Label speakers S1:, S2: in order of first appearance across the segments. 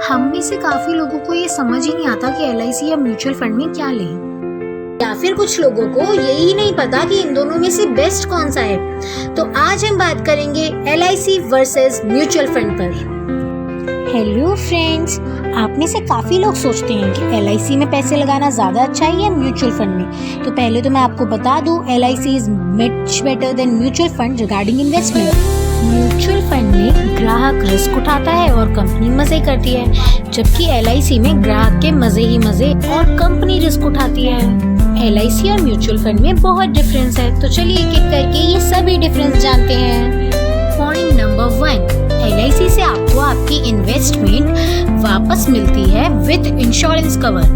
S1: हम में से काफी लोगों को ये समझ ही नहीं आता कि एलआईसी या म्यूचुअल फंड में क्या लें, या फिर कुछ लोगों को यही नहीं पता कि इन दोनों में से बेस्ट कौन सा है। तो आज हम बात करेंगे एलआईसी वर्सेस म्यूचुअल फंड पर। हेलो फ्रेंड्स, आप में से काफ़ी लोग सोचते हैं कि एलआईसी में पैसे लगाना ज़्यादा अच्छा है या म्यूचुअल फंड में। तो पहले तो मैं आपको बता दूं, LIC is much better than mutual fund regarding investment. Mutual fund में ग्राहक रिस्क उठाता है और कंपनी मजे करती है, जबकि एलआईसी में ग्राहक के मजे ही मजे और कंपनी रिस्क उठाती है। एलआईसी और म्यूचुअल फंड में बहुत डिफरेंस है, तो चलिए एक एक करके ये सभी डिफरेंस जानते हैं। पॉइंट नंबर 1, एलआईसी से आपको आपकी इन्वेस्टमेंट वापस मिलती है विद इंश्योरेंस कवर,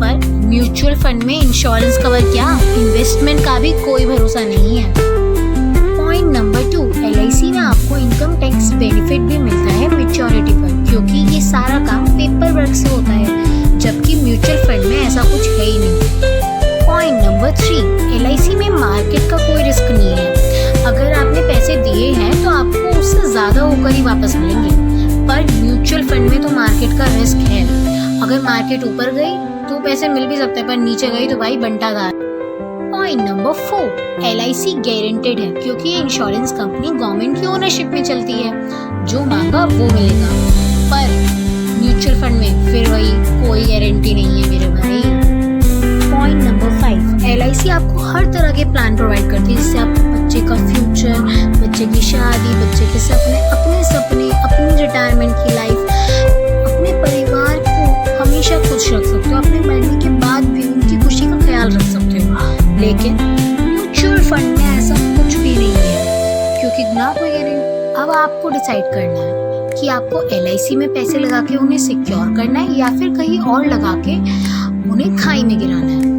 S1: पर म्यूचुअल फंड में इंश्योरेंस कवर क्या, इन्वेस्टमेंट का भी कोई भरोसा नहीं है। पॉइंट नंबर 2, एलआईसी में आपको इनकम टैक्स बेनिफिट भी मिलता है मैच्योरिटी पर, क्योंकि ये सारा काम पेपर वर्क से होता है, जबकि म्यूचुअल फंड में ऐसा कुछ है ही नहीं। पॉइंट नंबर 3, एलआईसी में मार्केट का कोई रिस्क नहीं है। अगर आपने पैसे दिए हैं तो आपको उससे ज़्यादा होकर ही वापस मिलेंगे, पर म्यूचुअल फंड में तो मार्केट का रिस्क है। अगर मार्केट ऊपर गई तो पैसे मिल भी सकते हैं, पर नीचे गई तो भाई बंटाधार। पॉइंट नंबर 4, एलआईसी गारंटेड है, क्योंकि ये इंश्योरेंस कंपनी गवर्नमेंट की ओनरशिप में चलती है, जो मांगा वो मिलेगा। पर म्यूचुअल फंड में फिर वही कोई गारंटी नहीं है मेरे भाई। पॉइंट नंबर 5, एलआईसी आपको हर तरह के प्लान प्रोवाइड करती है, जिससे आप बच्चे का फ्यूचर, बच्चे की शादी, बच्चे के सपने, अपनी रिटायरमेंट की लाइफ, अपने परिवार को हमेशा खुश रख सकते हो, अपने मरने के बाद भी उनकी खुशी का ख्याल रख सकते हो। लेकिन म्यूचुअल फंड में ऐसा कुछ भी नहीं है, क्योंकि ना कोई गारंटी। अब आपको डिसाइड करना है कि आपको एलआईसी में पैसे लगा के उन्हें सिक्योर करना है या फिर कहीं और लगा के उन्हें खाई में गिराना है।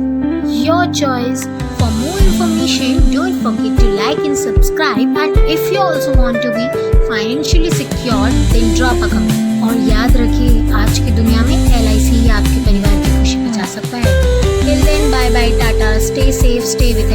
S1: Your choice. For more information, don't forget to like and subscribe. And if you also want to be financially secure, then drop a comment. और याद रखिए, आज की दुनिया में एलआईसी ही आपके परिवार की खुशी बचा सकता है। Till then, bye bye, Tata. Stay safe, stay with